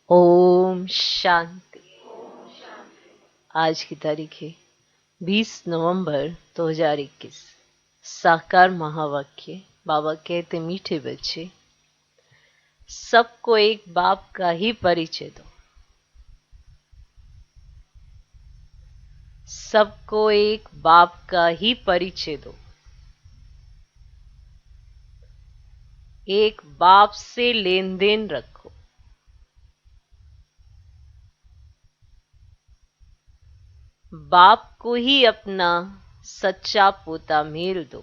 ओम शांति। आज की तारीख है 20 नवंबर 2021। साकार महावाक्य। बाबा कहते मीठे बच्चे, सबको एक बाप का ही परिचय दो। सबको एक बाप का ही परिचय दो। एक बाप से लेन देन रखो। बाप को ही अपना सच्चा पोता मेल दो।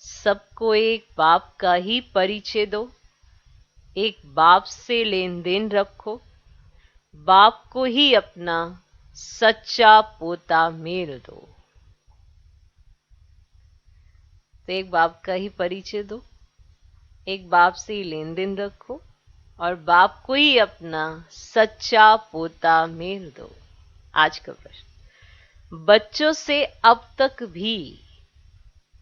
सबको एक बाप का ही परिचय दो। एक बाप से लेन देन रखो। बाप को ही अपना सच्चा पोता मेल दो। तो एक बाप का ही परिचय दो, एक बाप से ही लेन देन रखो और बाप को ही अपना सच्चा पोता मेल दो। आज का प्रश्न, बच्चों से अब तक भी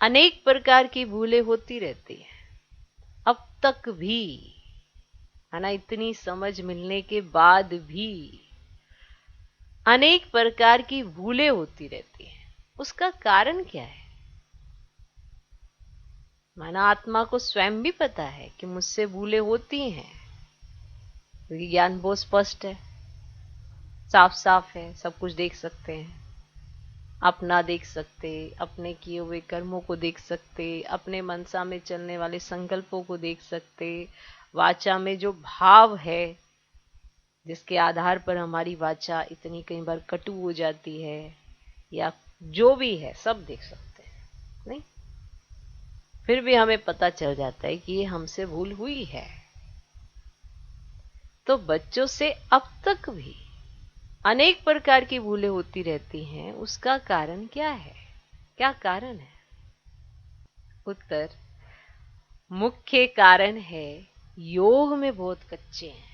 अनेक प्रकार की भूलें होती रहती हैं। अब तक भी, है ना, इतनी समझ मिलने के बाद भी अनेक प्रकार की भूलें होती रहती हैं। उसका कारण क्या है? माना आत्मा को स्वयं भी पता है कि मुझसे भूलें होती हैं, क्योंकि ज्ञान बहुत स्पष्ट है, साफ साफ है, सब कुछ देख सकते हैं। अपना देख सकते, अपने किए हुए कर्मों को देख सकते, अपने मनसा में चलने वाले संकल्पों को देख सकते, वाचा में जो भाव है जिसके आधार पर हमारी वाचा इतनी कई बार कटु हो जाती है, या जो भी है सब देख सकते हैं। नहीं, फिर भी हमें पता चल जाता है कि ये हमसे भूल हुई है। तो बच्चों से अब तक भी अनेक प्रकार की भूलें होती रहती हैं। उसका कारण क्या है? क्या कारण है? उत्तर, मुख्य कारण है योग में बहुत कच्चे हैं।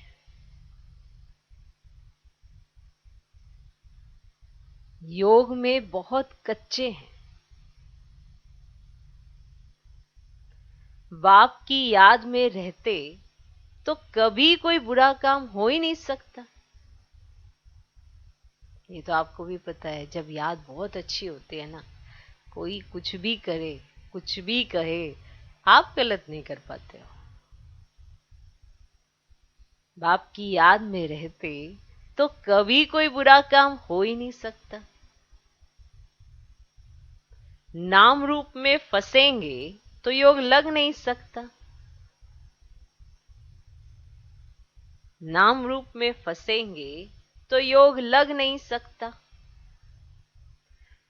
योग में बहुत कच्चे हैं। बाप की याद में रहते तो कभी कोई बुरा काम हो ही नहीं सकता। ये तो आपको भी पता है, जब याद बहुत अच्छी होती है ना, कोई कुछ भी करे, कुछ भी कहे, आप गलत नहीं कर पाते हो। बाप की याद में रहते तो कभी कोई बुरा काम हो ही नहीं सकता। नाम रूप में फंसेंगे तो योग लग नहीं सकता। नाम रूप में फंसेंगे तो योग लग नहीं सकता।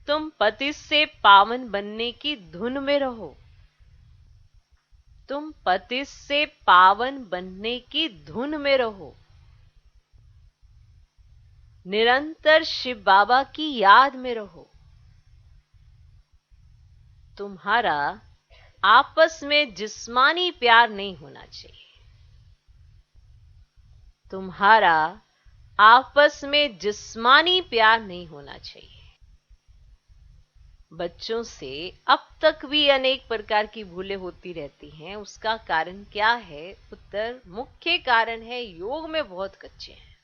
तुम पतित से पावन बनने की धुन में रहो। तुम पतित से पावन बनने की धुन में रहो। निरंतर शिव बाबा की याद में रहो। तुम्हारा आपस में जिस्मानी प्यार नहीं होना चाहिए। तुम्हारा आपस में जिस्मानी प्यार नहीं होना चाहिए। बच्चों से अब तक भी अनेक प्रकार की भूलें होती रहती हैं। उसका कारण क्या है? उत्तर, मुख्य कारण है योग में बहुत कच्चे हैं।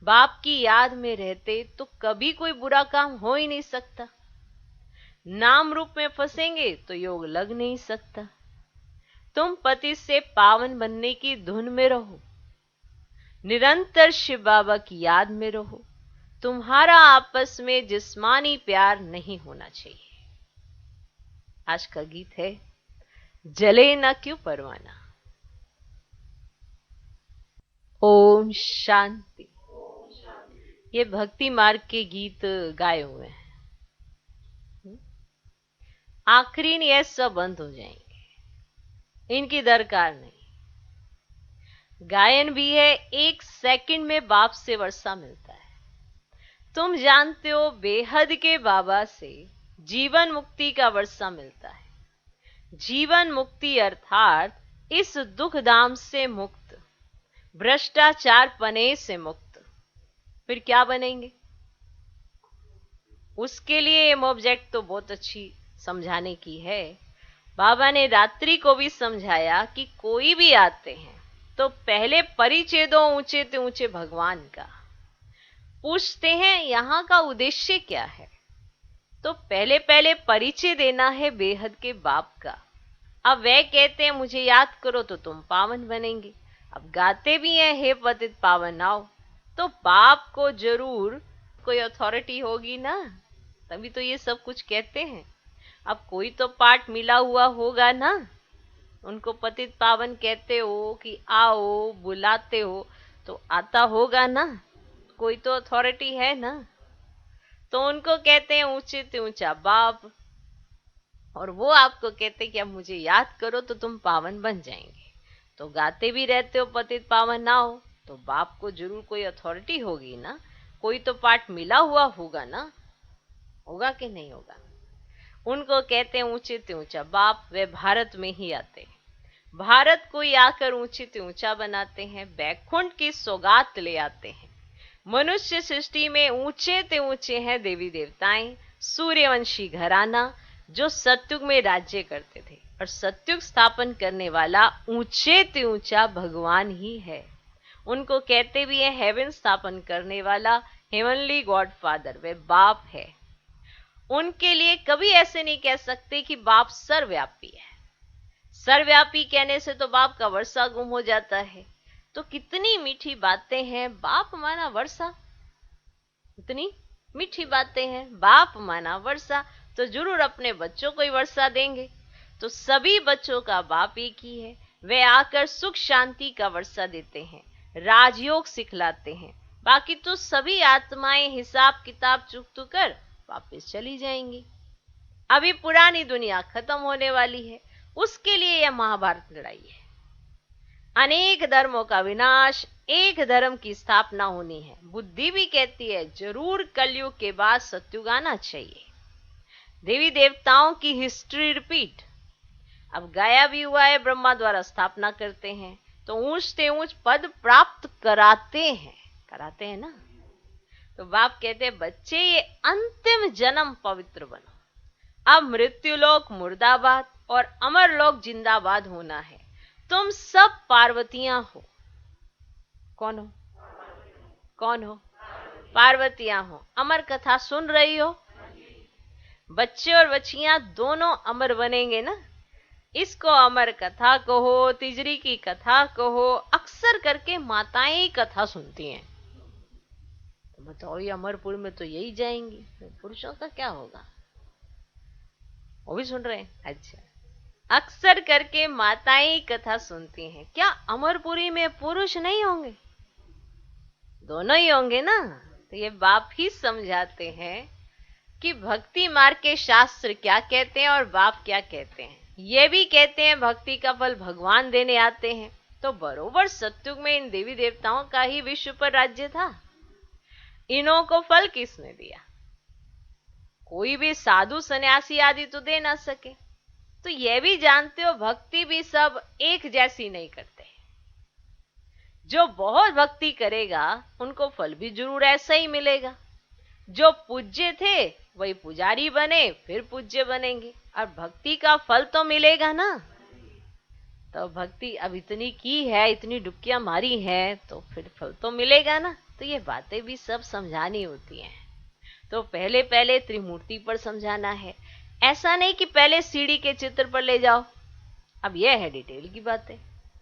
बाप की याद में रहते तो कभी कोई बुरा काम हो ही नहीं सकता। नाम रूप में फंसेंगे तो योग लग नहीं सकता। तुम पति से पावन बनने की धुन में रहो। निरंतर शिव बाबा की याद में रहो। तुम्हारा आपस में जिस्मानी प्यार नहीं होना चाहिए। आज का गीत है जले न क्यों परवाना। ओम शांति। ये भक्ति मार्ग के गीत गाए हुए हैं। आखिरी में ये सब बंद हो जाएंगे, इनकी दरकार नहीं। गायन भी है, 1 सेकंड में बाप से वर्षा मिलता है। तुम जानते हो, बेहद के बाबा से जीवन मुक्ति का वर्षा मिलता है। जीवन मुक्ति अर्थात इस दुख धाम से मुक्त, भ्रष्टाचार पने से मुक्त। फिर क्या बनेंगे? उसके लिए एम ऑब्जेक्ट तो बहुत अच्छी समझाने की है। बाबा ने रात्रि को भी समझाया कि कोई भी आते हैं तो पहले परिचय दो ऊंचे से ऊंचे भगवान का। पूछते हैं यहाँ का उद्देश्य क्या है, तो पहले पहले परिचय देना है बेहद के बाप का। अब वे कहते हैं मुझे याद करो तो तुम पावन बनेंगे। अब गाते भी हैं हे पतित पावन आओ, तो बाप को जरूर कोई अथॉरिटी होगी ना, तभी तो ये सब कुछ कहते हैं। अब कोई तो पाठ मिला हुआ होगा ना, उनको पतित पावन कहते हो कि आओ बुलाते हो तो आता होगा ना, कोई तो अथॉरिटी है ना। तो उनको कहते हैं ऊंचे से ऊंचा बाप, और वो आपको कहते कि अब मुझे याद करो तो तुम पावन बन जाएंगे। तो गाते भी रहते हो पतित पावन ना हो, तो बाप को जरूर कोई अथॉरिटी होगी ना, कोई तो पाठ मिला हुआ होगा ना, होगा कि नहीं होगा। उनको कहते हैं ऊंचे से ऊंचा बाप। वे भारत में ही आते हैं, भारत को ही आकर ऊंचे से ऊंचा बनाते हैं, बैकुंठ की सौगात ले आते हैं। मनुष्य सृष्टि में ऊंचे से ऊंचे हैं देवी देवताएं, सूर्यवंशी घराना जो सतयुग में राज्य करते थे, और सतयुग स्थापन करने वाला ऊंचे से ऊंचा भगवान ही है। उनको कहते भी है हेवन स्थापन करने वाला, हेवनली गॉड फादर, वे बाप है। उनके लिए कभी ऐसे नहीं कह सकते कि बाप सर्वव्यापी है। सर्वव्यापी कहने से तो बाप का वर्षा गुम हो जाता है। तो कितनी मीठी बातें हैं, बाप माना वर्षा, इतनी मीठी बातें हैं, बाप माना वर्षा, तो जरूर अपने बच्चों को ही वर्षा देंगे। तो सभी बच्चों का बाप एक ही है। वे आकर सुख शांति का वर्षा देते हैं, राजयोग सिखलाते हैं। बाकी तो सभी आत्माएं हिसाब किताब चुकतू कर वापस चली जाएंगी। अभी पुरानी दुनिया खत्म होने वाली है, उसके लिए यह महाभारत लड़ाई है। अनेक धर्मों का विनाश, एक धर्म की स्थापना होनी है। बुद्धि भी कहती है जरूर कलयुग के बाद सतयुग आना चाहिए। देवी देवताओं की हिस्ट्री रिपीट। अब गाया भी हुआ है, ब्रह्मा द्वारा स्थापना करते हैं तो ऊंच से ऊंच पद प्राप्त कराते हैं ना। तो बाप कहते हैं बच्चे ये अंतिम जन्म पवित्र बनो। अब मृत्युलोक मुर्दाबाद और अमरलोक जिंदाबाद होना है। तुम सब पार्वतियां हो। कौन हो? कौन हो? पार्वतियां हो। अमर कथा सुन रही हो? बच्चे और बच्चियां दोनों अमर बनेंगे ना। इसको अमर कथा कहो, तिजरी की कथा कहो, अक्सर करके माताएं ही कथा सुनती हैं। तो बताओ ये अमरपुर में तो यही जाएंगी, पुरुषों का क्या होगा? वो भी सुन रहे हैं? अच्छा, अक्सर करके माताएं ही कथा सुनती हैं। क्या अमरपुरी में पुरुष नहीं होंगे? दोनों ही होंगे ना। तो ये बाप ही समझाते हैं कि भक्ति मार्ग के शास्त्र क्या कहते हैं और बाप क्या कहते हैं। ये भी कहते हैं भक्ति का फल भगवान देने आते हैं। तो बरोबर सतयुग में इन देवी देवताओं का ही विश्व पर राज्य था। इन्हों को फल किसने दिया? कोई भी साधु सन्यासी आदि तो दे ना सके। तो यह भी जानते हो भक्ति भी सब एक जैसी नहीं करते। जो बहुत भक्ति करेगा उनको फल भी जरूर ऐसा ही मिलेगा। जो पूज्य थे वही पुजारी बने, फिर पूज्य बनेंगे, और भक्ति का फल तो मिलेगा ना। तो भक्ति अब इतनी की है, इतनी डुबकियां मारी है, तो फिर फल तो मिलेगा ना। तो ये बातें भी सब समझानी होती हैं। तो पहले पहले त्रिमूर्ति पर समझाना है। ऐसा नहीं कि पहले सीढ़ी के चित्र पर ले जाओ। अब यह है डिटेल की बातें।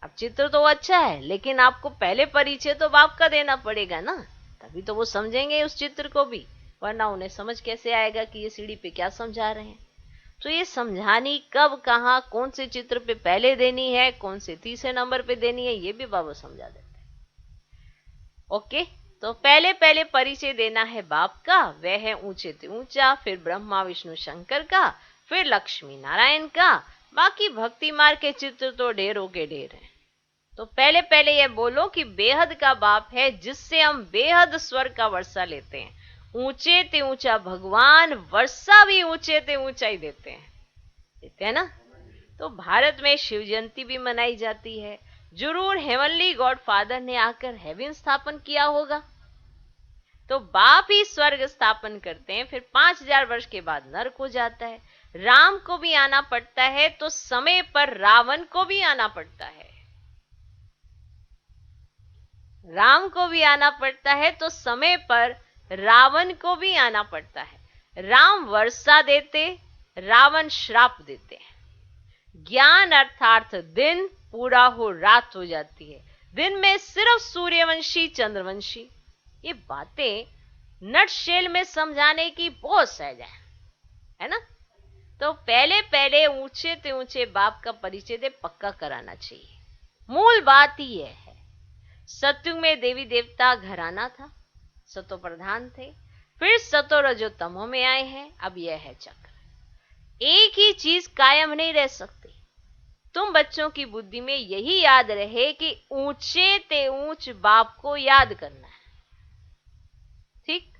अब चित्र तो अच्छा है, लेकिन आपको पहले परिचय तो बाप का देना पड़ेगा ना, तभी तो वो समझेंगे उस चित्र को भी, वरना उन्हें समझ कैसे आएगा कि ये सीढ़ी पे क्या समझा रहे हैं। तो ये समझानी कब, कहाँ, कौन से चित्र पे पहले देनी है, कौन से तीसरे नंबर पे देनी है, ये भी बाबा समझा देते हैं। ओके, तो पहले पहले परिचय देना है बाप का। वह है ऊंचे से ऊंचा, फिर ब्रह्मा विष्णु शंकर का, फिर लक्ष्मी नारायण का। बाकी भक्ति मार्ग के चित्र तो ढेरों के ढेर हैं। तो पहले पहले यह बोलो कि बेहद का बाप है, जिससे हम बेहद स्वर्ग का वर्षा लेते हैं। ऊंचे से ऊंचा भगवान, वर्षा भी ऊंचे से ऊंचा ही देते हैं ना। तो भारत में शिव जयंती भी मनाई जाती है। जरूर हेवनली गॉड फादर ने आकर हेवन स्थापन किया होगा। तो बाप ही स्वर्ग स्थापन करते हैं, फिर 5000 वर्ष के बाद नरक हो जाता है। राम को भी आना पड़ता है तो समय पर रावण को भी आना पड़ता है। राम को भी आना पड़ता है तो समय पर रावण को भी आना पड़ता है। राम वर्षा देते, रावण श्राप देते हैं। ज्ञान अर्थात दिन पूरा हो रात हो जाती है। दिन में सिर्फ सूर्यवंशी चंद्रवंशी। ये बातें नटशेल में समझाने की बहुत सहज है ना। तो पहले पहले ऊंचे से ऊंचे बाप का परिचय दे पक्का कराना चाहिए। मूल बात ही यह है। सतयुग में देवी देवता घराना था, सतो प्रधान थे, फिर सतो रजो तमो में आए हैं, अब यह है चक्र। एक ही चीज कायम नहीं रह सकती। तुम बच्चों की बुद्धि में यही याद रहे कि ऊंचे ते ऊंच बाप को याद करना है। ठीक,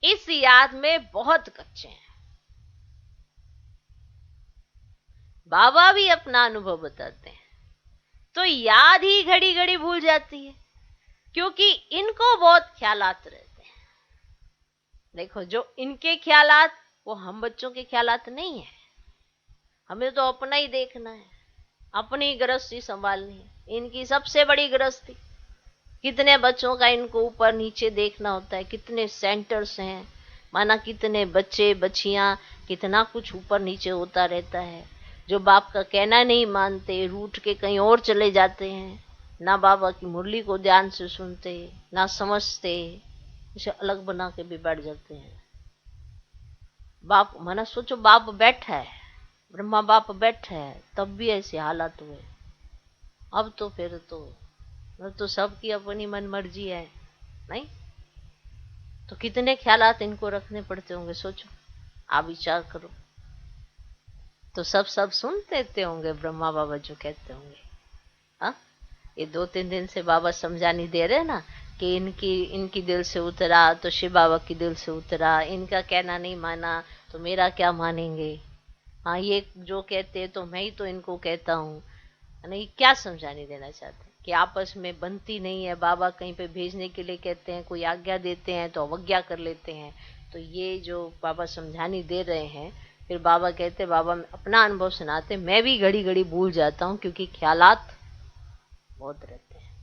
इस याद में बहुत कच्चे हैं। बाबा भी अपना अनुभव बताते हैं। तो याद ही घड़ी घड़ी भूल जाती है, क्योंकि इनको बहुत ख्यालात रहते हैं। देखो, जो इनके ख्यालात वो हम बच्चों के ख्यालात नहीं है। हमें तो अपना ही देखना है, अपनी गृहस्थी संभालनी है। इनकी सबसे बड़ी गृहस्थी, कितने बच्चों का इनको ऊपर नीचे देखना होता है, कितने सेंटर्स हैं, माना कितने बच्चे बच्चियां, कितना कुछ ऊपर नीचे होता रहता है। जो बाप का कहना नहीं मानते, रूठ के कहीं और चले जाते हैं, ना बाबा की मुरली को ध्यान से सुनते, ना समझते, इसे अलग बना के भी बैठ जाते हैं। बाप माना सोचो, बाप बैठा है, ब्रह्मा बाप बैठा है, तब भी ऐसे हालात हुए। अब तो फिर तो सबकी अपनी मन मर्जी है, नहीं तो कितने ख्यालात इनको रखने पड़ते होंगे। सोचो, आप विचार करो। तो सब सुन लेते होंगे ब्रह्मा बाबा जो कहते होंगे। हाँ, ये 2-3 दिन से बाबा समझानी दे रहे ना कि इनकी दिल से उतरा तो शिव बाबा की दिल से उतरा, इनका कहना नहीं माना तो मेरा क्या मानेंगे। हाँ, ये जो कहते तो मैं ही तो इनको कहता हूँ। नहीं, क्या समझाने देना चाहते हैं कि आपस में बनती नहीं है। बाबा कहीं पे भेजने के लिए कहते हैं, कोई आज्ञा देते हैं तो अवज्ञा कर लेते हैं। तो ये जो बाबा समझानी दे रहे हैं, फिर बाबा कहते, बाबा अपना अनुभव सुनाते, मैं भी घड़ी घड़ी भूल जाता हूँ, क्योंकि ख्यालात बहुत रहते हैं,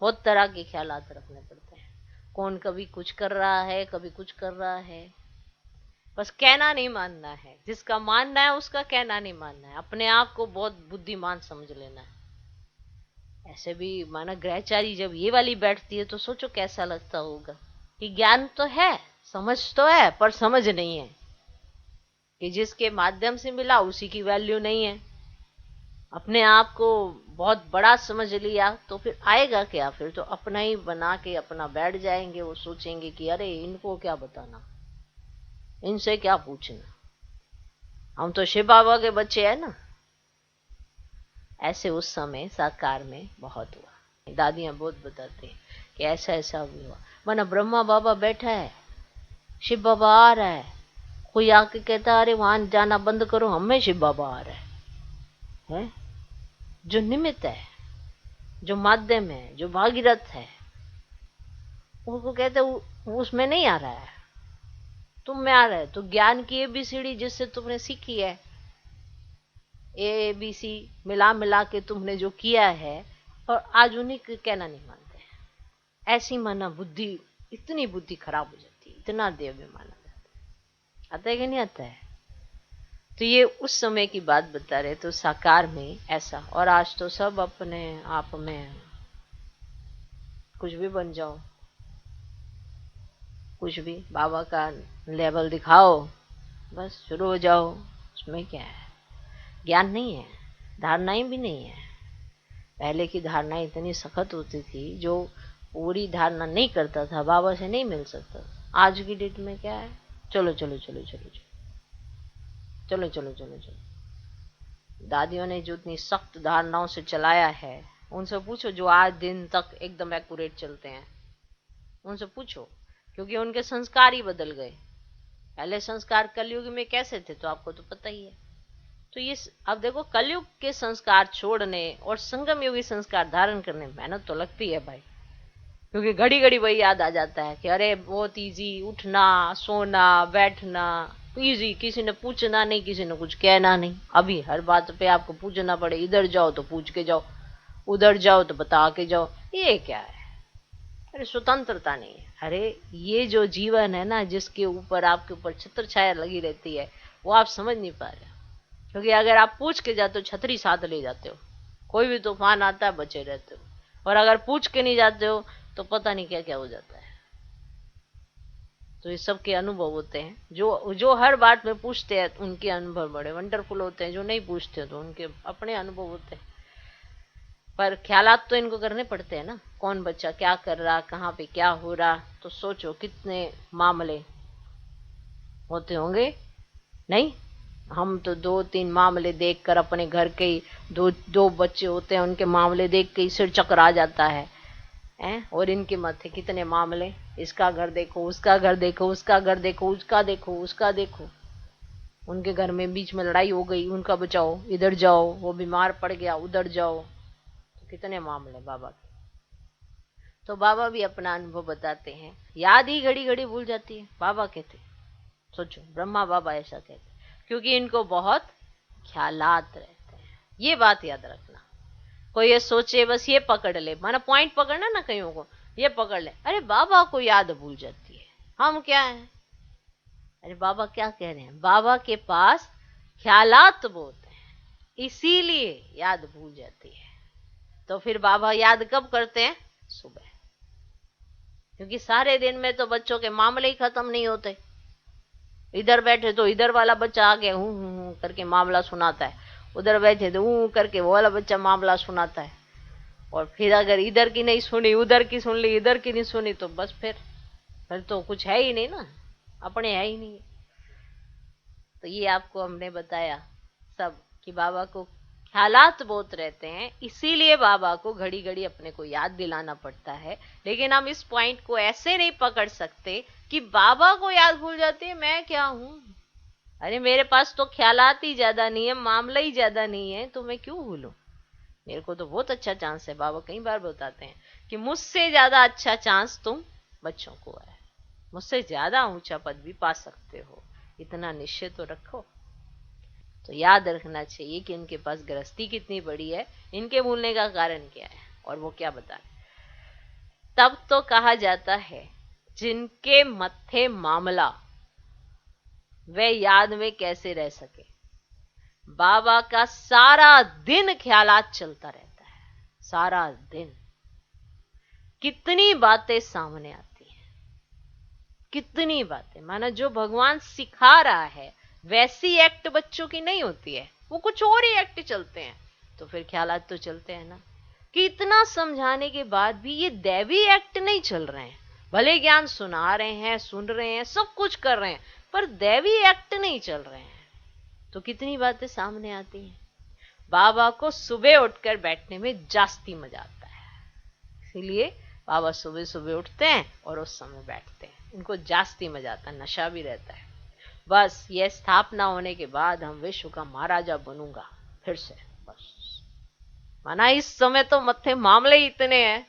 बहुत तरह के ख्यालात रखने पड़ते हैं। कौन कभी कुछ कर रहा है, कभी कुछ कर रहा है। बस कहना नहीं मानना है, जिसका मानना है उसका कहना नहीं मानना है। अपने आप को बहुत बुद्धिमान समझ लेना है। ऐसे भी माना ग्रहचारी जब ये वाली बैठती है तो सोचो कैसा लगता होगा कि ज्ञान तो है, समझ तो है, पर समझ नहीं है कि जिसके माध्यम से मिला उसी की वैल्यू नहीं है। अपने आप को बहुत बड़ा समझ लिया तो फिर आएगा क्या। फिर तो अपना ही बना के अपना बैठ जाएंगे। वो सोचेंगे कि अरे इनको क्या बताना, इनसे क्या पूछना, हम तो शिव बाबा के बच्चे हैं ना। ऐसे उस समय साकार में बहुत हुआ। दादियां बहुत बताते हैं कि ऐसा ऐसा भी हुआ। माना ब्रह्मा बाबा बैठा है, शिव बाबा आ रहा है, कोई आके कहता अरे वहां जाना बंद करो, हमें शिव बाबा आ रहा है। जो निमित्त है, जो माध्यम है, जो भागीरथ है, उनको कहते वो उसमें नहीं आ रहा है, तुम में आ रहा है। तो ज्ञान की एबीसीडी जिससे तुमने सीखी है, ABC मिला मिला के तुमने जो किया है, और आज उन्हीं के कहना नहीं मानते हैं। ऐसी माना बुद्धि, इतनी बुद्धि खराब हो जाती है, इतना देव्य माना जाता है। आता है कि नहीं आता है। तो ये उस समय की बात बता रहे। तो साकार में ऐसा, और आज तो सब अपने आप में कुछ भी बन जाओ, कुछ भी बाबा का लेवल दिखाओ, बस शुरू हो जाओ। उसमें क्या है, ज्ञान नहीं है, धारणाएं भी नहीं है। पहले की धारणाएं इतनी सख्त होती थी, जो पूरी धारणा नहीं करता था बाबा से नहीं मिल सकता। आज की डेट में क्या है, चलो चलो चलो चलो चलो चलो चलो चलो। दादियों ने जो इतनी सख्त धारणाओं से चलाया है, उनसे पूछो जो आज दिन तक एकदम एक्यूरेट चलते हैं, उनसे पूछो, क्योंकि उनके संस्कार ही बदल गए। पहले संस्कार कलयुग में कैसे थे तो आपको तो पता ही है। तो ये अब देखो, कलयुग के संस्कार छोड़ने और संगम युगी संस्कार धारण करने में मेहनत तो लगती है भाई, क्योंकि घड़ी घड़ी वही याद आ जाता है कि अरे बहुत इजी, उठना सोना बैठना, इजी, किसी ने पूछना नहीं, किसी ने कुछ कहना नहीं। अभी हर बात पे आपको पूछना पड़े, इधर जाओ तो पूछ के जाओ, उधर जाओ तो बता के जाओ, ये क्या है? अरे स्वतंत्रता नहीं है। अरे ये जो जीवन है ना, जिसके ऊपर आपके ऊपर छत्र छाया लगी रहती है, वो आप समझ नहीं पा रहे। क्योंकि अगर आप पूछ के जाते हो, छतरी साथ ले जाते हो, कोई भी तूफान आता है बचे रहते हो, और अगर पूछ के नहीं जाते हो तो पता नहीं क्या क्या हो जाता है। तो ये सब के अनुभव होते हैं। जो जो हर बात में पूछते हैं उनके अनुभव बड़े वंडरफुल होते हैं, जो नहीं पूछते तो उनके अपने अनुभव होते हैं। पर ख्यालात तो इनको करने पड़ते हैं ना, कौन बच्चा क्या कर रहा, कहाँ पे क्या हो रहा। तो सोचो कितने मामले होते होंगे। नहीं, हम तो 2-3 मामले देखकर अपने घर के ही दो दो बच्चे होते हैं, उनके मामले देख के ही सिर चकरा जाता है। और इनके माथे कितने मामले, इसका घर देखो, उसका घर देखो, उसका घर देखो, उसका देखो, उसका देखो। उनके घर में बीच में लड़ाई हो गई, उनका बचाओ, इधर जाओ, वो बीमार पड़ गया, उधर जाओ। तो कितने मामले बाबा के। तो बाबा भी अपना अनुभव बताते हैं। याद ही घड़ी घड़ी भूल जाती है, बाबा कहते। सोचो, ब्रह्मा बाबा ऐसा कहते, क्योंकि इनको बहुत ख्यालात रहते हैं। ये बात याद रखना। कोई ये सोचे बस ये पकड़ ले, माना पॉइंट पकड़ना ना, कईयों को ये पकड़ ले, अरे बाबा को याद भूल जाती है। हम क्या है? अरे बाबा क्या कह रहे हैं? बाबा के पास ख्यालात बहुत हैं, इसीलिए याद भूल जाती है। तो फिर बाबा याद कब करते हैं? सुबह। क्योंकि सारे दिन में तो बच्चों के मामले ही खत्म नहीं होते। इधर बैठे तो इधर वाला बच्चा आके हूं करके मामला सुनाता है, उधर बैठे तो ऊ करके वो वाला बच्चा मामला सुनाता है। और फिर अगर इधर की नहीं सुनी, उधर की सुन ली, इधर की नहीं सुनी, तो बस फिर तो कुछ है ही नहीं ना, अपने है ही नहीं। तो ये आपको हमने बताया सब कि बाबा को ख्यालात बहुत रहते हैं, इसीलिए बाबा को घड़ी घड़ी अपने को याद दिलाना पड़ता है। लेकिन हम इस पॉइंट को ऐसे नहीं पकड़ सकते कि बाबा को याद भूल जाते हैं, मैं क्या हूं? अरे मेरे पास तो ख्यालात ही ज्यादा नहीं है, मामला ही ज्यादा नहीं है, तो मैं क्यों भूलूं? मेरे को तो बहुत अच्छा चांस है। बाबा कई बार बताते हैं कि मुझसे ज्यादा अच्छा चांस तुम बच्चों को है, मुझसे ज्यादा ऊंचा पद भी पा सकते हो, इतना निश्चय तो रखो। तो याद रखना चाहिए कि इनके पास गृहस्थी कितनी बड़ी है, इनके भूलने का कारण क्या है और वो क्या बता रहे। तब तो कहा जाता है जिनके मत्थे मामला वे याद में कैसे रह सके। बाबा का सारा दिन ख्यालात चलता रहता है, सारा दिन। कितनी बातें सामने आती हैं, कितनी बातें, माना जो भगवान सिखा रहा है वैसी एक्ट बच्चों की नहीं होती है, वो कुछ और ही एक्ट चलते हैं। तो फिर ख्यालात तो चलते हैं ना, कि इतना समझाने के बाद भी ये दैवी एक्ट नहीं चल रहे हैं। भले ज्ञान सुना रहे हैं, सुन रहे हैं, सब कुछ कर रहे हैं, पर दैवी एक्ट नहीं चल रहे हैं। तो कितनी बातें सामने आती हैं। बाबा को सुबह उठकर बैठने में जास्ती मजा आता है, इसीलिए बाबा सुबह सुबह उठते हैं और उस समय बैठते हैं। इनको जास्ती मजा आता है, नशा भी रहता है। बस ये स्थापना होने के बाद हम विश्व का महाराजा बनूंगा फिर से, बस। माना इस समय तो मत्थे मामले ही इतने हैं,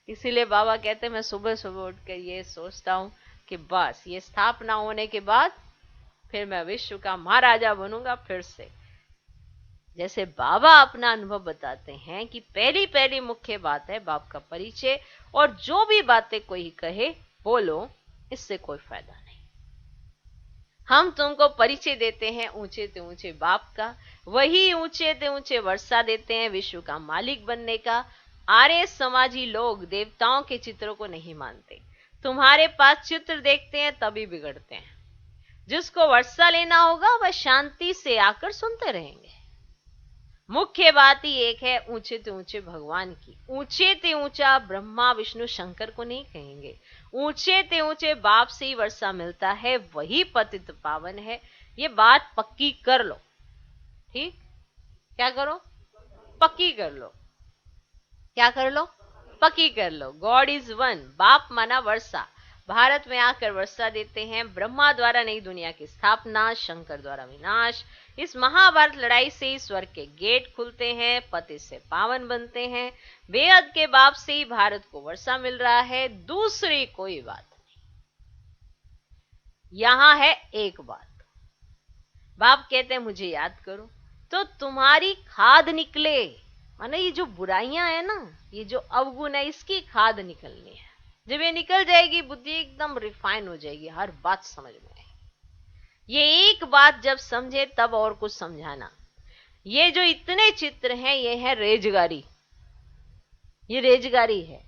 इसीलिए बाबा कहते हैं मैं सुबह सुबह उठकर ये सोचता हूं कि बस ये स्थापना होने के बाद फिर मैं विश्व का महाराजा बनूंगा फिर से। जैसे बाबा अपना अनुभव बताते हैं कि पहली पहली मुख्य बात है बाप का परिचय, और जो भी बातें कोई कहे बोलो, इससे कोई फायदा नहीं। हम तुमको परिचय देते हैं ऊंचे से ऊंचे बाप का, वही ऊंचे से ऊंचे वर्षा देते हैं विश्व का मालिक बनने का। आर्य समाजी लोग देवताओं के चित्रों को नहीं मानते, तुम्हारे पास चित्र देखते हैं तभी बिगड़ते हैं। जिसको वर्षा लेना होगा वह शांति से आकर सुनते रहेंगे। मुख्य बात ही एक है, ऊंचे से ऊंचे भगवान की। ऊंचे से ऊंचा ब्रह्मा विष्णु शंकर को नहीं कहेंगे, ऊंचे से ऊंचे बाप से ही वर्षा मिलता है, वही पतित पावन है। ये बात पक्की कर लो, ठीक? क्या करो? पक्की कर लो। क्या कर लो? पक्की कर लो। God is one. बाप माना वर्षा, भारत में आकर वर्षा देते हैं। ब्रह्मा द्वारा नई दुनिया की स्थापना, शंकर द्वारा विनाश। इस महाभारत लड़ाई से ही स्वर्ग के गेट खुलते हैं, पति से पावन बनते हैं। बेहद के बाप से ही भारत को वर्षा मिल रहा है, दूसरी कोई बात नहीं। यहां है एक बात, बाप कहते हैं मुझे याद करो, तो तुम्हारी खाद निकले। माने ये जो बुराइयां है ना, ये जो अवगुण है, इसकी खाद निकलनी है। जब ये निकल जाएगी, बुद्धि एकदम रिफाइन हो जाएगी, हर बात समझ में आएगी। ये एक बात जब समझे तब और कुछ समझाना। ये जो इतने चित्र हैं, ये है रेजगारी, ये रेजगारी है।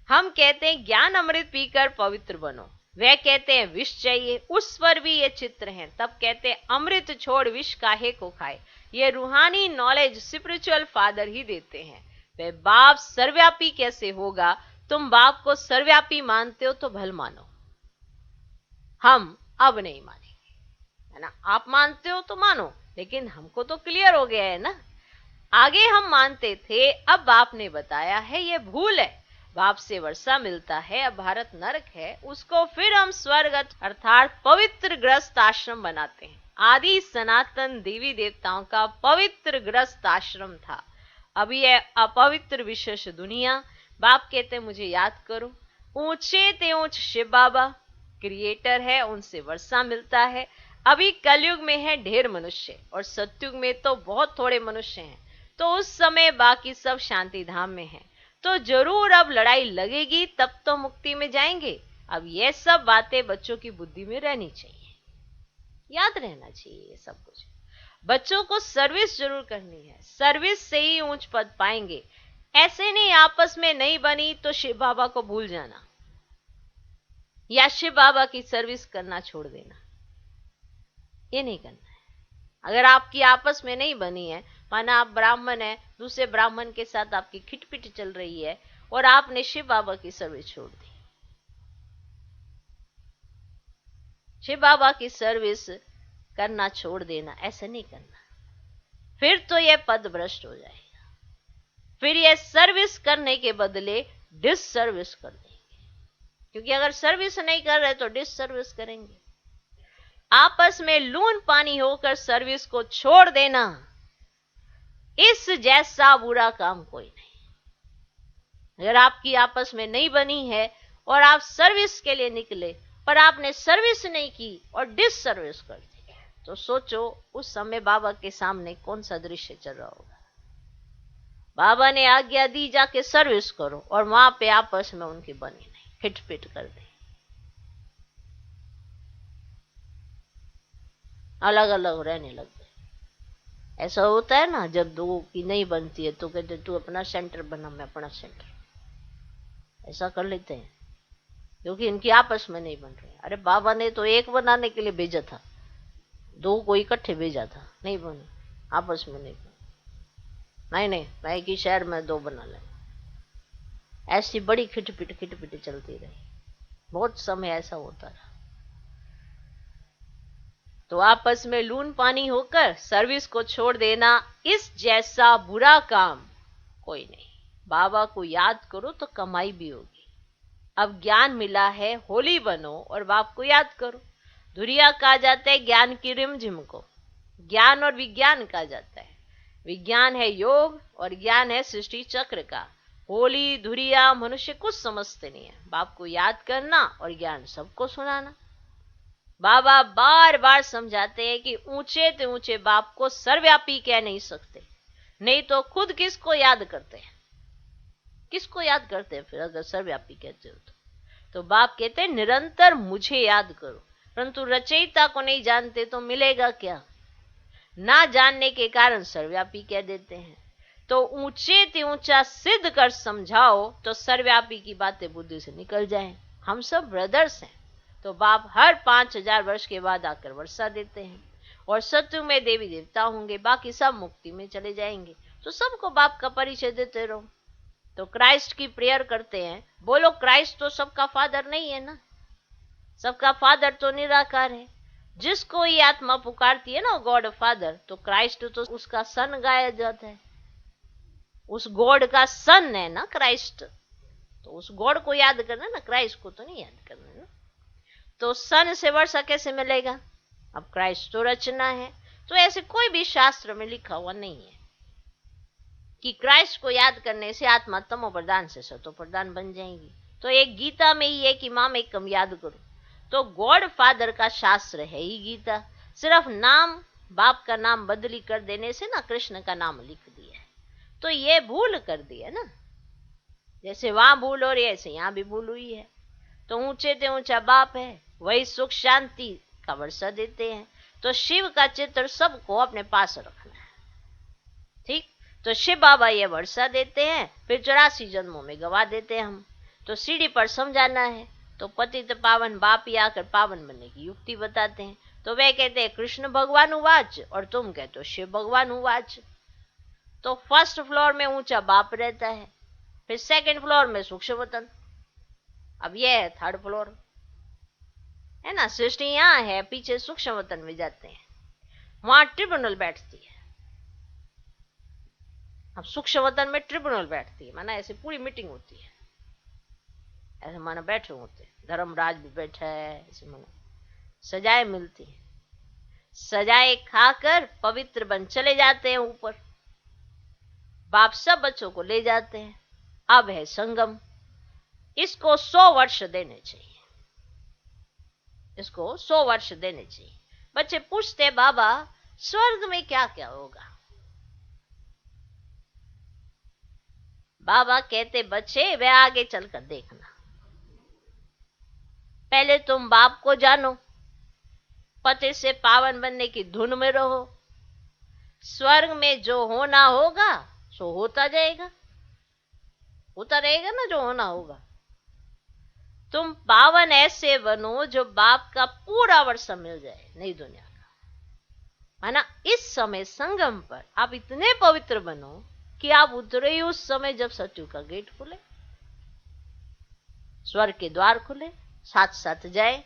हम कहते हैं ज्ञान अमृत पीकर पवित्र बनो, वे कहते हैं विष चाहिए, उस पर भी ये चित्र हैं। तब कहते हैं अमृत छोड़ विष काहे को खाए। ये रूहानी नॉलेज स्पिरिचुअल फादर ही देते हैं। वे बाप सर्वव्यापी कैसे होगा? तुम बाप को सर्वव्यापी मानते हो तो भल मानो, हम अब नहीं मानेंगे, है ना। आप मानते हो तो मानो, लेकिन हमको तो क्लियर हो गया है ना। आगे हम मानते थे, अब बाप ने बताया है ये भूल है। बाप से वर्षा मिलता है, अब भारत नरक है, उसको फिर हम स्वर्ग अर्थात पवित्र ग्रस्त आश्रम बनाते हैं। आदि सनातन देवी देवताओं का पवित्र ग्रस्त आश्रम था, अब यह अपवित्र विशेष दुनिया। बाप कहते हैं मुझे याद करो। ऊंचे ते ऊंच शिव बाबा क्रिएटर है, उनसे वर्षा मिलता है। अभी कलयुग में है ढेर मनुष्य, और सतयुग में तो बहुत थोड़े मनुष्य हैं, तो उस समय बाकी सब शांति धाम में है। तो जरूर अब लड़ाई लगेगी, तब तो मुक्ति में जाएंगे। अब ये सब बातें बच्चों की बुद्धि में रहनी चाहिए, याद रहना चाहिए ये सब कुछ। बच्चों को सर्विस जरूर करनी है, सर्विस से ही ऊंच पद पाएंगे। ऐसे नहीं आपस में नहीं बनी तो शिव बाबा को भूल जाना या शिव बाबा की सर्विस करना छोड़ देना, ये नहीं करना है। अगर आपकी आपस में नहीं बनी है, माना आप ब्राह्मण है, दूसरे ब्राह्मण के साथ आपकी खिटपिट चल रही है और आपने शिव बाबा की सर्विस छोड़ दी, शिव बाबा की सर्विस करना छोड़ देना, ऐसा नहीं करना। फिर तो यह पद भ्रष्ट हो जाएगा, फिर यह सर्विस करने के बदले डिस सर्विस कर देंगे, क्योंकि अगर सर्विस नहीं कर रहे तो डिस सर्विस करेंगे। आपस में लून पानी होकर सर्विस को छोड़ देना, इस जैसा बुरा काम कोई नहीं। अगर आपकी आपस में नहीं बनी है और आप सर्विस के लिए निकले पर आपने सर्विस नहीं की और डिस सर्विस कर दी, तो सोचो उस समय बाबा के सामने कौन सा दृश्य चल रहा होगा। बाबा ने आज्ञा दी जाके सर्विस करो, और वहां पे आपस में उनकी बनी नहीं, खिटपिट कर दी, अलग अलग रहने लग गए। ऐसा होता है ना, जब दो की नहीं बनती है तो कहते तू अपना सेंटर बना, मैं अपना सेंटर, ऐसा कर लेते हैं, क्योंकि इनकी आपस में नहीं बन रही। अरे बाबा ने तो एक बनाने के लिए भेजा था, दो को इकट्ठे भेजा था, नहीं बने, आपस में नहीं बने। नहीं, मैं एक ही शहर में दो बना ले। ऐसी बड़ी खिटपिट चलती रही, बहुत समय ऐसा होता रहा। तो आपस में लून पानी होकर सर्विस को छोड़ देना, इस जैसा बुरा काम कोई नहीं। बाबा को याद करो तो कमाई भी होगी। अब ज्ञान मिला है, होली बनो और बाप को याद करो। धुरिया कहा जाता है ज्ञान की रिमझिम को, ज्ञान और विज्ञान कहा जाता है। विज्ञान है योग और ज्ञान है सृष्टि चक्र का। होली धुरिया मनुष्य कुछ समझते नहीं है। बाप को याद करना और ज्ञान सबको सुनाना। बाबा बार बार समझाते हैं कि ऊंचे ते ऊंचे बाप को सर्वव्यापी कह नहीं सकते, नहीं तो खुद किसको याद करते हैं, किसको याद करते हैं फिर अगर सर्वव्यापी कहते हो तो बाप कहते हैं निरंतर मुझे याद करो, परंतु रचयिता को नहीं जानते तो मिलेगा क्या। ना जानने के कारण सर्वव्यापी कह देते हैं। तो ऊंचे ते ऊंचा सिद्ध कर समझाओ तो सर्वव्यापी की बातें बुद्धि से निकल जाएं। हम सब ब्रदर्स हैं। तो बाप हर 5000 वर्ष के बाद आकर वर्षा देते हैं, और सत्युग में देवी देवता होंगे, बाकी सब मुक्ति में चले जाएंगे। तो सबको बाप का परिचय देते रहो। तो क्राइस्ट की प्रेयर करते हैं, बोलो क्राइस्ट तो सबका फादर नहीं है ना, सबका फादर तो निराकार है। जिसको ये आत्मा पुकारती है ना गॉड फादर, तो क्राइस्ट तो उसका सन गाया जाता है, उस गॉड का सन है ना क्राइस्ट। तो उस गॉड को याद करना ना, क्राइस्ट को तो नहीं याद करना ना। तो सन से वर्षा कैसे मिलेगा? अब क्राइस्ट तो रचना है। तो ऐसे कोई भी शास्त्र में लिखा हुआ नहीं है कि क्राइस्ट को याद करने से आत्मा तमो प्रधान से सतो प्रधान बन जाएंगी। तो एक गीता में ही है कि माम एकम याद करो। तो गॉड फादर का शास्त्र है ही गीता। सिर्फ नाम, बाप का नाम बदली कर देने से ना कृष्ण का नाम लिख दिया है, तो ये भूल कर दी है ना। जैसे वहां भूल हो रही है, ऐसे यहाँ भी भूल हुई है। तो ऊंचे से ऊंचा बाप है, वही सुख शांति का वर्षा देते हैं। तो शिव का चित्र सबको अपने पास रखना है, ठीक। तो शिव बाबा ये वर्षा देते हैं, फिर 84 जन्मों में गवा देते हैं हम। तो सीढ़ी पर समझाना है, तो पतित पावन बाप ही आकर पावन बनने की युक्ति बताते हैं। तो वे कहते हैं कृष्ण भगवान उवाच, और तुम कहते हो शिव भगवान उवाच। तो फर्स्ट फ्लोर में ऊंचा बाप रहता है, फिर सेकंड फ्लोर में सूक्ष्मवतन, अब ये है थर्ड फ्लोर, है ना। सृष्टि यहाँ है, पीछे सूक्ष्मवतन में जाते हैं, वहां ट्रिब्यूनल बैठती है। अब सूक्ष्मवतन में ट्रिब्यूनल बैठती है, माना ऐसे पूरी मीटिंग होती है, ऐसे माना बैठे होते हैं, धर्मराज भी बैठा है, ऐसे माना सजाएं मिलती है। सजाएं खाकर पवित्र बन चले जाते हैं ऊपर, बाप सब बच्चों को ले जाते हैं। अब है संगम, इसको 100 वर्ष देने चाहिए, इसको 100 वर्ष देने चाहिए। बच्चे पूछते बाबा स्वर्ग में क्या क्या होगा। बाबा कहते बच्चे वे आगे चलकर देखना, पहले तुम बाप को जानो, पति से पावन बनने की धुन में रहो। स्वर्ग में जो होना होगा सो होता जाएगा, होता रहेगा ना जो होना होगा। तुम पावन ऐसे बनो जो बाप का पूरा वर्षा मिल जाए नई दुनिया का, माना इस समय संगम पर आप इतने पवित्र बनो कि आप उतरे ही उस समय जब सत्यु का गेट खुले, स्वर्ग के द्वार खुले, साथ साथ जाए।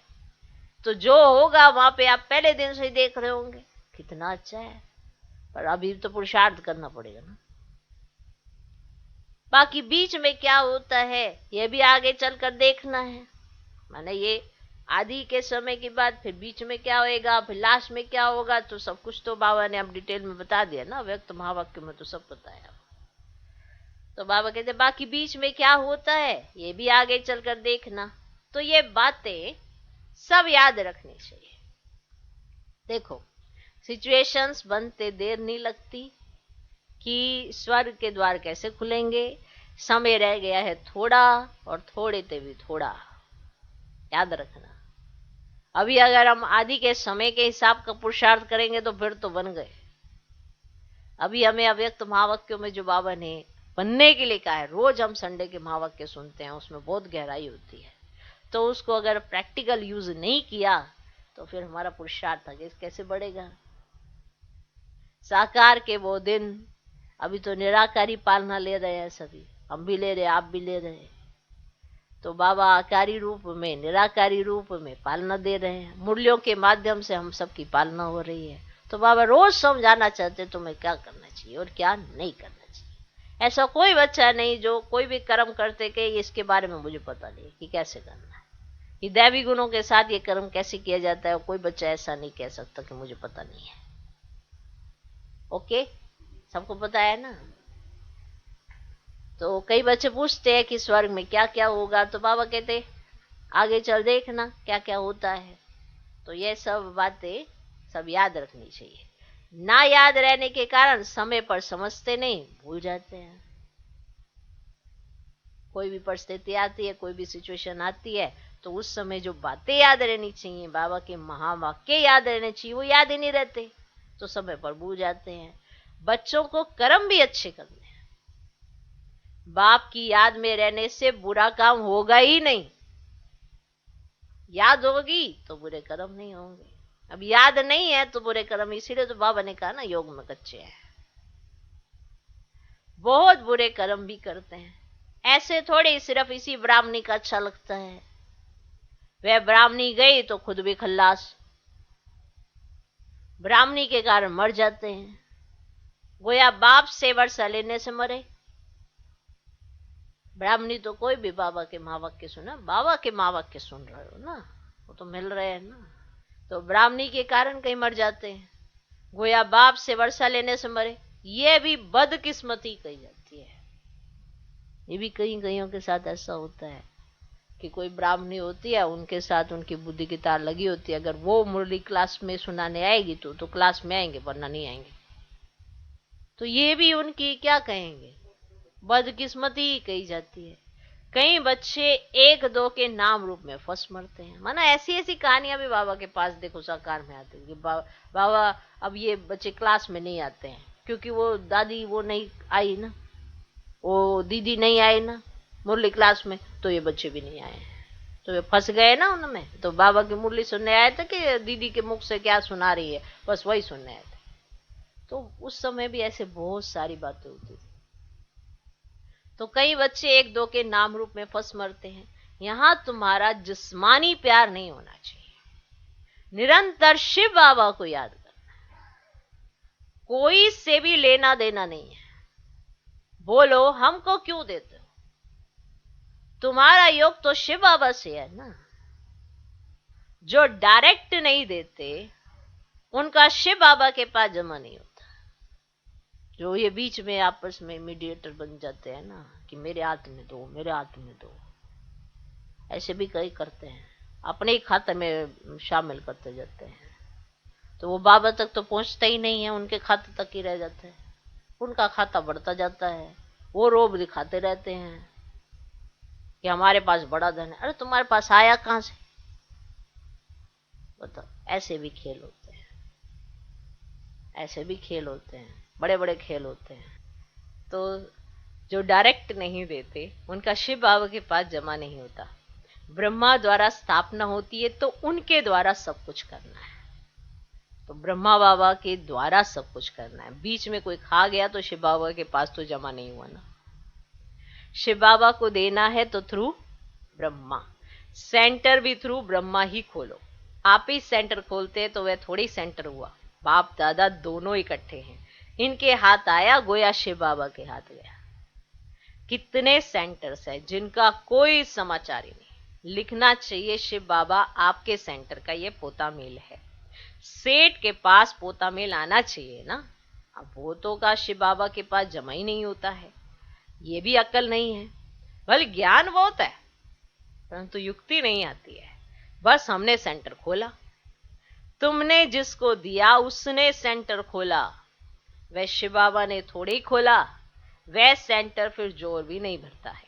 तो जो होगा वहां पे आप पहले दिन से ही देख रहे होंगे, कितना अच्छा है। पर अभी तो पुरुषार्थ करना पड़ेगा ना। बाकी बीच में क्या होता है ये भी आगे चलकर देखना है, माने ये आदि के समय की बात, फिर बीच में क्या होएगा, फिर लास्ट में क्या होगा, तो सब कुछ तो बाबा ने अब डिटेल में बता दिया ना, व्यक्त महावाक्य में तो सब बताया। तो बाबा कहते बाकी बीच में क्या होता है ये भी आगे चलकर देखना। तो ये बातें सब याद रखनी चाहिए। देखो सिचुएशंस बनते देर नहीं लगती कि स्वर्ग के द्वार कैसे खुलेंगे, समय रह गया है थोड़ा, और थोड़े ते भी थोड़ा, याद रखना। अभी अगर हम आदि के समय के हिसाब का पुरुषार्थ करेंगे तो फिर तो बन गए। अभी हमें अव्यक्त महावाक्यों में जो बाबा ने बनने के लिए कहा है, रोज हम संडे के महावाक्य सुनते हैं, उसमें बहुत गहराई होती है। तो उसको अगर प्रैक्टिकल यूज नहीं किया तो फिर हमारा पुरुषार्थ आगे कैसे बढ़ेगा। साकार के वो दिन, अभी तो निराकारी पालना ले रहे हैं सभी, हम भी ले रहे, आप भी ले रहे। तो बाबा आकारी रूप में, निराकारी रूप में पालना दे रहे हैं, मुरलियों के माध्यम से हम सबकी पालना हो रही है। तो बाबा रोज समझाना चाहते तुम्हें क्या करना चाहिए और क्या नहीं करना चाहिए। ऐसा कोई बच्चा नहीं जो कोई भी कर्म करते कि इसके बारे में मुझे पता नहीं कि कैसे करना है, कि दैवी गुणों के साथ ये कर्म कैसे किया जाता है। कोई बच्चा ऐसा नहीं कह सकता कि मुझे पता नहीं है। ओके, सबको पता है ना। तो कई बच्चे पूछते हैं कि स्वर्ग में क्या क्या होगा, तो बाबा कहते आगे चल देखना क्या क्या होता है। तो ये सब बातें सब याद रखनी चाहिए। ना याद रहने के कारण समय पर समझते नहीं, भूल जाते हैं। कोई भी परिस्थिति आती है, कोई भी सिचुएशन आती है, तो उस समय जो बातें याद रहनी चाहिए, बाबा के महावाक्य याद रहने चाहिए, वो याद ही नहीं रहते, तो समय पर भूल जाते हैं। बच्चों को कर्म भी अच्छे करने हैं। बाप की याद में रहने से बुरा काम होगा ही नहीं। याद होगी तो बुरे कर्म नहीं होंगे। अब याद नहीं है तो बुरे कर्म, इसीलिए तो बाबा ने कहा ना योग में कच्चे हैं। बहुत बुरे कर्म भी करते हैं। ऐसे थोड़ी सिर्फ इसी ब्राह्मणी का अच्छा लगता है, वह ब्राह्मणी गई तो खुद भी खल्लास, ब्राह्मणी के कारण मर जाते हैं। गोया बाप से वर्षा लेने से मरे। ब्राह्मणी तो कोई भी बाबा के महावाक्य सुना, बाबा के महावाक्य सुन रहे हो ना, वो तो मिल रहे हैं ना। तो ब्राह्मणी के कारण कहीं मर जाते हैं, गोया बाप से वर्षा लेने से मरे। ये भी बदकिस्मती कही जाती है। ये भी कहीं कईयों के साथ ऐसा होता है कि कोई ब्राह्मणी होती है, उनके साथ उनकी बुद्धि की तार लगी होती है, अगर वो मुरली क्लास में सुनाने आएगी तो क्लास में आएंगे, वरना नहीं आएंगे। तो ये भी उनकी क्या कहेंगे, बदकिस्मती कही जाती है। कई बच्चे एक दो के नाम रूप में फंस मरते हैं। माना ऐसी ऐसी कहानियां भी बाबा के पास देखो साकार में आती है कि बाबा अब ये बच्चे क्लास में नहीं आते हैं क्योंकि वो दादी वो नहीं आई ना, वो दीदी नहीं आई ना मुरली क्लास में, तो ये बच्चे भी नहीं आए, तो ये फंस गए ना उनमें। तो बाबा की मुरली सुनने आए थे कि दीदी के मुख से क्या सुना रही है, बस वही सुनने आए थे। तो उस समय भी ऐसे बहुत सारी बातें होती थी। तो कई बच्चे एक दो के नाम रूप में फंस मरते हैं। यहां तुम्हारा जिस्मानी प्यार नहीं होना चाहिए, निरंतर शिव बाबा को याद करना है, कोई से भी लेना देना नहीं है। बोलो हमको क्यों देते हो, तुम्हारा योग तो शिव बाबा से है ना। जो डायरेक्ट नहीं देते उनका शिव बाबा के पास जमा नहीं होता। जो ये बीच में आपस में मीडिएटर बन जाते हैं ना कि मेरे हाथ में दो, मेरे हाथ में दो, ऐसे भी कई करते हैं, अपने ही खाते में शामिल करते जाते हैं। तो वो बाबा तक तो पहुंचता ही नहीं है, उनके खाते तक ही रह जाता है, उनका खाता बढ़ता जाता है। वो रोब दिखाते रहते हैं कि हमारे पास बड़ा धन है। अरे तुम्हारे पास आया कहां से, बताओ। ऐसे भी खेल होते हैं, ऐसे भी खेल होते हैं, बड़े बड़े खेल होते हैं। तो जो डायरेक्ट नहीं देते उनका शिव बाबा के पास जमा नहीं होता। ब्रह्मा द्वारा स्थापना होती है तो उनके द्वारा सब कुछ करना है, तो ब्रह्मा बाबा के द्वारा सब कुछ करना है। बीच में कोई खा गया तो शिव बाबा के पास तो जमा नहीं हुआ ना। शिव बाबा को देना है तो थ्रू ब्रह्मा, सेंटर भी थ्रू ब्रह्मा ही खोलो। आप ही सेंटर खोलते हैं तो वह थोड़ी सेंटर हुआ, बाप दादा दोनों इकट्ठे हैं, इनके हाथ आया गोया शिव बाबा के हाथ गया। कितने सेंटर्स है जिनका कोई समाचार ही नहीं। लिखना चाहिए शिव बाबा आपके सेंटर का ये पोता मेल है, सेठ के पास पोता मेल आना चाहिए ना। अब वो तो का शिव बाबा के पास जमा ही नहीं होता है, ये भी अक्ल नहीं है। भले ज्ञान बहुत है परंतु युक्ति नहीं आती है। बस हमने सेंटर खोला, तुमने जिसको दिया उसने सेंटर खोला, वह शिव बाबा ने थोड़े ही खोला। वह सेंटर फिर जोर भी नहीं भरता है।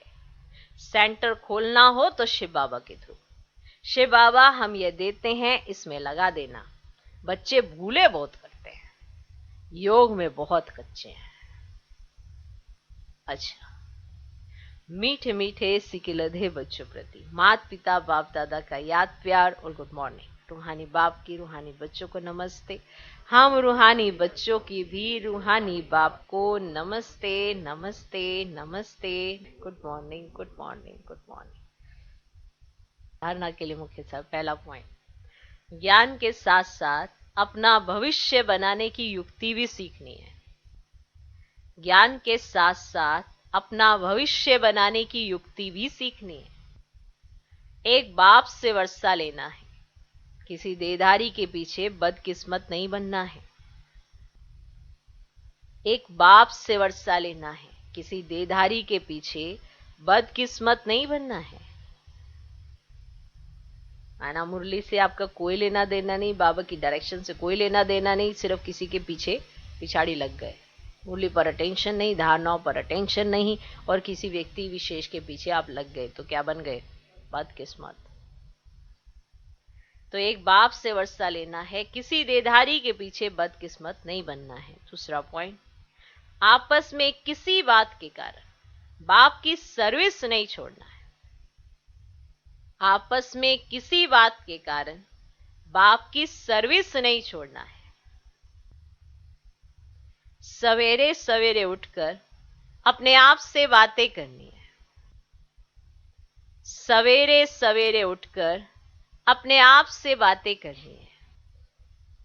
सेंटर खोलना हो तो शिव बाबा के थ्रू, शिव बाबा हम ये देते हैं इसमें लगा देना। बच्चे भूले बहुत करते हैं, योग में बहुत कच्चे हैं। अच्छा, मीठे मीठे सिकिलधे बच्चों प्रति माता पिता बाप दादा का याद प्यार और गुड मॉर्निंग। रूहानी बाप की रूहानी बच्चों को नमस्ते। हम रूहानी बच्चों की भी रूहानी बाप को नमस्ते नमस्ते नमस्ते। Good morning good morning good morning. धारणा के लिए मुख्य साहब पहला पॉइंट, ज्ञान के साथ साथ अपना भविष्य बनाने की युक्ति भी सीखनी है। ज्ञान के साथ साथ अपना भविष्य बनाने की युक्ति भी सीखनी है। एक बाप से वर्षा लेना है, किसी देदारी के पीछे बदकिस्मत नहीं बनना है। एक बाप से वर्षा लेना है, किसी देदारी के पीछे बदकिस्मत नहीं बनना है। आना मुरली से आपका कोई लेना देना नहीं, बाबा की डायरेक्शन से कोई लेना देना नहीं, सिर्फ किसी के पीछे पिछाड़ी लग गए। मुरली पर अटेंशन नहीं, धारणाओं पर अटेंशन नहीं, और किसी व्यक्ति विशेष के पीछे आप लग गए तो क्या बन गए, बदकिस्मत। तो एक बाप से वर्षा लेना है, किसी देधारी के पीछे बदकिस्मत नहीं बनना है। दूसरा पॉइंट, आपस में किसी बात के कारण बाप की सर्विस नहीं छोड़ना है। आपस में किसी बात के कारण बाप की सर्विस नहीं छोड़ना है। सवेरे सवेरे उठकर अपने आप से बातें करनी है। सवेरे सवेरे उठकर अपने आप से बातें करनी है,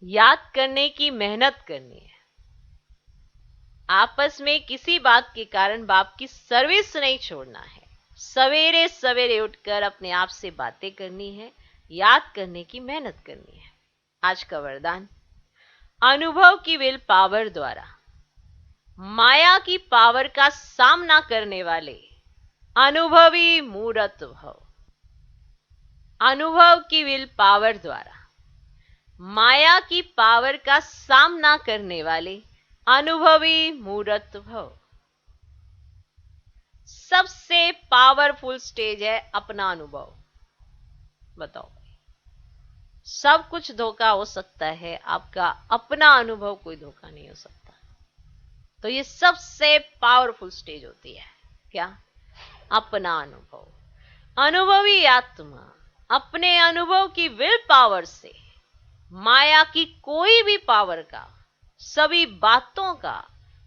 याद करने की मेहनत करनी है। आपस में किसी बात के कारण बाप की सर्विस नहीं छोड़ना है। सवेरे सवेरे उठकर अपने आप से बातें करनी है, याद करने की मेहनत करनी है। आज का वरदान, अनुभव की विल पावर द्वारा माया की पावर का सामना करने वाले अनुभवी मूर्त भव। अनुभव की विल पावर द्वारा माया की पावर का सामना करने वाले अनुभवी मूर्त भव। सबसे पावरफुल स्टेज है अपना अनुभव। बताओ, सब कुछ धोखा हो सकता है, आपका अपना अनुभव कोई धोखा नहीं हो सकता। तो ये सबसे पावरफुल स्टेज होती है क्या? अपना अनुभव। अनुभवी आत्मा अपने अनुभव की विल पावर से माया की कोई भी पावर का, सभी बातों का,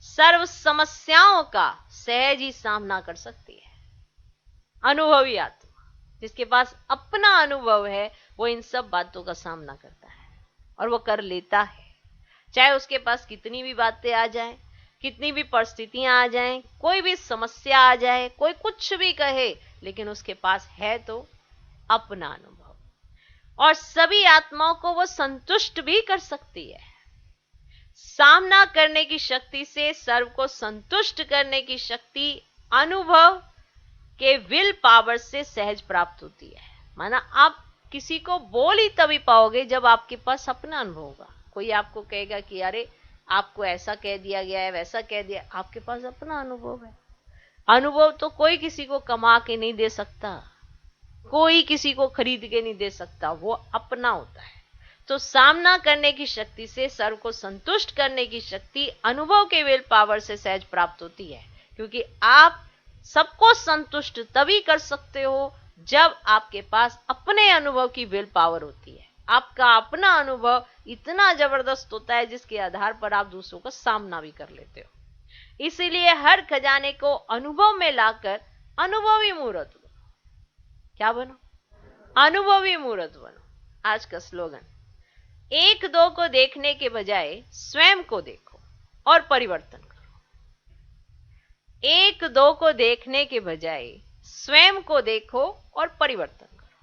सर्व समस्याओं का सहज ही सामना कर सकती है। अनुभवी आत्मा जिसके पास अपना अनुभव है वो इन सब बातों का सामना करता है और वो कर लेता है। चाहे उसके पास कितनी भी बातें आ जाएं, कितनी भी परिस्थितियां आ जाएं, कोई भी समस्या आ जाए, कोई कुछ भी कहे, लेकिन उसके पास है तो अपना अनुभव। और सभी आत्माओं को वो संतुष्ट भी कर सकती है। सामना करने की शक्ति से सर्व को संतुष्ट करने की शक्ति अनुभव के विल पावर से सहज प्राप्त होती है। माना आप किसी को बोल ही तभी पाओगे जब आपके पास अपना अनुभव होगा। कोई आपको कहेगा कि अरे आपको ऐसा कह दिया गया है, वैसा कह दिया, आपके पास अपना अनुभव है। अनुभव तो कोई किसी को कमा के नहीं दे सकता, कोई किसी को खरीद के नहीं दे सकता, वो अपना होता है। तो सामना करने की शक्ति से सर्व को संतुष्ट करने की शक्ति अनुभव के विल पावर से सहज प्राप्त होती है। क्योंकि आप सबको संतुष्ट तभी कर सकते हो जब आपके पास अपने अनुभव की विल पावर होती है। आपका अपना अनुभव इतना जबरदस्त होता है जिसके आधार पर आप दूसरों का सामना भी कर लेते हो। इसीलिए हर खजाने को अनुभव में लाकर अनुभवी मूर्त बनो। क्या बनो? अनुभवी मूर्त बनो। आज का स्लोगन, एक दो को देखने के बजाय स्वयं को देखो और परिवर्तन करो। एक दो को देखने के बजाय स्वयं को देखो और परिवर्तन करो।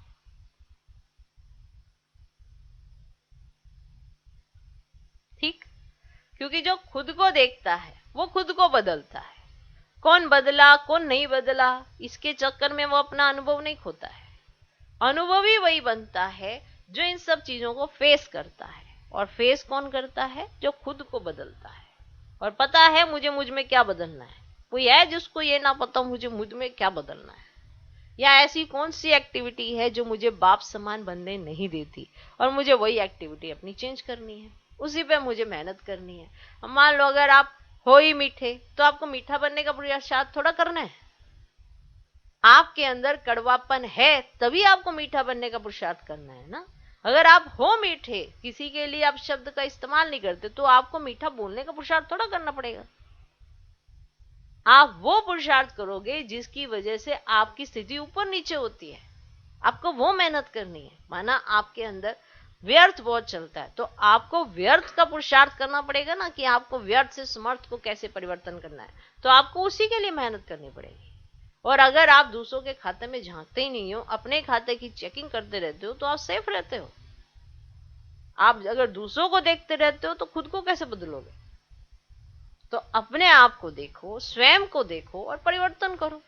ठीक? क्योंकि जो खुद को देखता है वो खुद को बदलता है। कौन बदला कौन नहीं बदला इसके चक्कर में वो अपना अनुभव नहीं खोता है। अनुभवी वही बनता है जो इन सब चीजों को फेस करता है। और फेस कौन करता है? जो खुद को बदलता है और पता है मुझे मुझ में क्या बदलना है। कोई है जिसको ये ना पता मुझे मुझ में क्या बदलना है, या ऐसी कौन सी एक्टिविटी है जो मुझे बाप समान बनने नहीं देती और मुझे वही एक्टिविटी अपनी चेंज करनी है, उसी पे मुझे मेहनत करनी है। मान लो अगर आप हो ही मीठे तो आपको मीठा बनने का पुरुषार्थ थोड़ा करना है। आपके अंदर कड़वापन है तभी आपको मीठा बनने का पुरुषार्थ करना है ना। अगर आप हो मीठे, किसी के लिए आप शब्द का इस्तेमाल नहीं करते, तो आपको मीठा बोलने का पुरुषार्थ थोड़ा करना पड़ेगा। आप वो पुरुषार्थ करोगे जिसकी वजह से आपकी स्थिति ऊपर नीचे होती है, आपको वो मेहनत करनी है। माना आपके अंदर व्यर्थ बहुत चलता है तो आपको व्यर्थ का पुरुषार्थ करना पड़ेगा ना, कि आपको व्यर्थ से समर्थ को कैसे परिवर्तन करना है, तो आपको उसी के लिए मेहनत करनी पड़ेगी। और अगर आप दूसरों के खाते में झांकते ही नहीं हो, अपने खाते की चेकिंग करते रहते हो, तो आप सेफ रहते हो। आप अगर दूसरों को देखते रहते हो तो खुद को कैसे बदलोगे? तो अपने आप को देखो, स्वयं को देखो और परिवर्तन करो।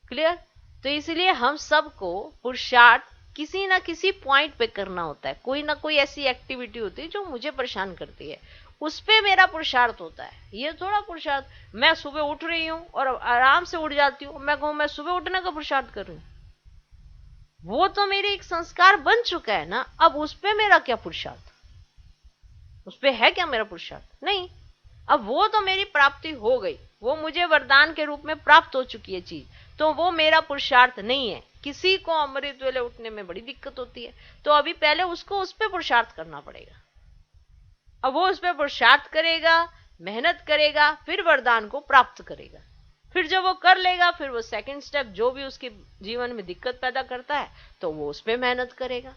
क्लियर? तो इसलिए हम सबको पुरुषार्थ किसी ना किसी पॉइंट पे करना होता है। कोई ना कोई ऐसी एक्टिविटी होती है जो मुझे परेशान करती है, उस पे मेरा पुरुषार्थ होता है। ये थोड़ा पुरुषार्थ मैं सुबह उठ रही हूं और आराम से उठ जाती हूं, मैं कहूं मैं सुबह उठने का पुरुषार्थ कर रही हूं, वो तो मेरे एक संस्कार बन चुका है ना। अब उस पे मेरा क्या पुरुषार्थ? उस पे है क्या मेरा पुरुषार्थ? नहीं। अब वो तो मेरी प्राप्ति हो गई, वो मुझे वरदान के रूप में प्राप्त हो चुकी है चीज, तो वो मेरा पुरुषार्थ नहीं है। किसी को अमृत वेले उठने में बड़ी दिक्कत होती है, तो अभी पहले उसको उस पे पुरुषार्थ करना पड़ेगा। अब वो उस पे पुरुषार्थ करेगा, मेहनत करेगा, फिर वरदान को प्राप्त करेगा। फिर जब वो कर लेगा, फिर वो सेकंड स्टेप जो भी उसके जीवन में दिक्कत पैदा करता है तो वो उस पे मेहनत करेगा।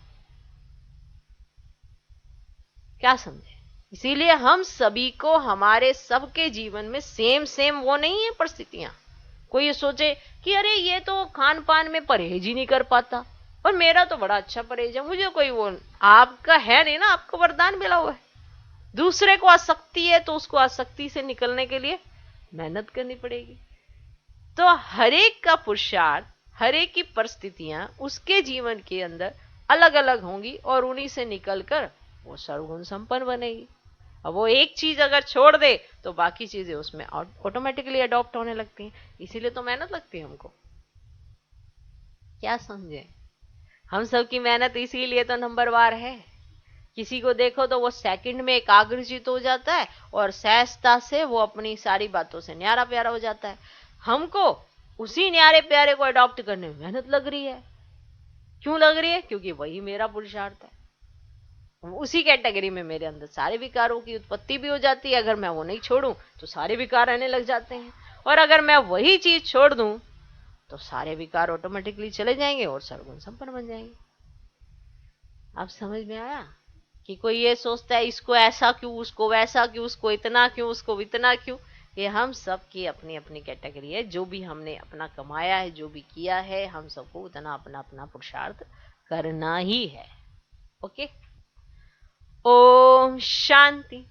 क्या समझे? इसीलिए हम सभी को, हमारे सबके जीवन में सेम वो नहीं है परिस्थितियां। कोई ये सोचे कि अरे ये तो खान पान में परहेज ही नहीं कर पाता और मेरा तो बड़ा अच्छा परहेज है, मुझे कोई वो, आपका है नहीं ना, आपको वरदान मिला हुआ है। दूसरे को आसक्ति है तो उसको आसक्ति से निकलने के लिए मेहनत करनी पड़ेगी। तो हर एक का पुरुषार्थ हर एक की परिस्थितियां उसके जीवन के अंदर अलग अलग होंगी और उन्हीं से निकलकर वो सर्वगुण संपन्न बनेगी। अब वो एक चीज अगर छोड़ दे तो बाकी चीजें उसमें ऑटोमेटिकली अडॉप्ट होने लगती हैं। इसीलिए तो मेहनत लगती है हमको। क्या समझे? हम सब की मेहनत इसीलिए तो नंबरवार है। किसी को देखो तो वो सेकंड में एकाग्रचित हो जाता है और सहजता से वो अपनी सारी बातों से न्यारा प्यारा हो जाता है। हमको उसी न्यारे प्यारे को अडॉप्ट करने में मेहनत लग रही है। क्यों लग रही है? क्योंकि वही मेरा पुरुषार्थ है। उसी कैटेगरी में मेरे अंदर सारे विकारों की उत्पत्ति भी हो जाती है। अगर मैं वो नहीं छोड़ूं तो सारे विकार आने लग जाते हैं, और अगर मैं वही चीज छोड़ दूं तो सारे विकार ऑटोमेटिकली चले जाएंगे और सर्वगुण संपन्न बन जाएंगे। अब समझ में आया कि कोई ये सोचता है इसको ऐसा क्यों, उसको वैसा क्यों, उसको इतना क्यों, उसको इतना क्यों। ये हम सब की अपनी अपनी कैटेगरी है। जो भी हमने अपना कमाया है, जो भी किया है, हम सबको उतना अपना अपना पुरुषार्थ करना ही है। ओके, ओम शांति।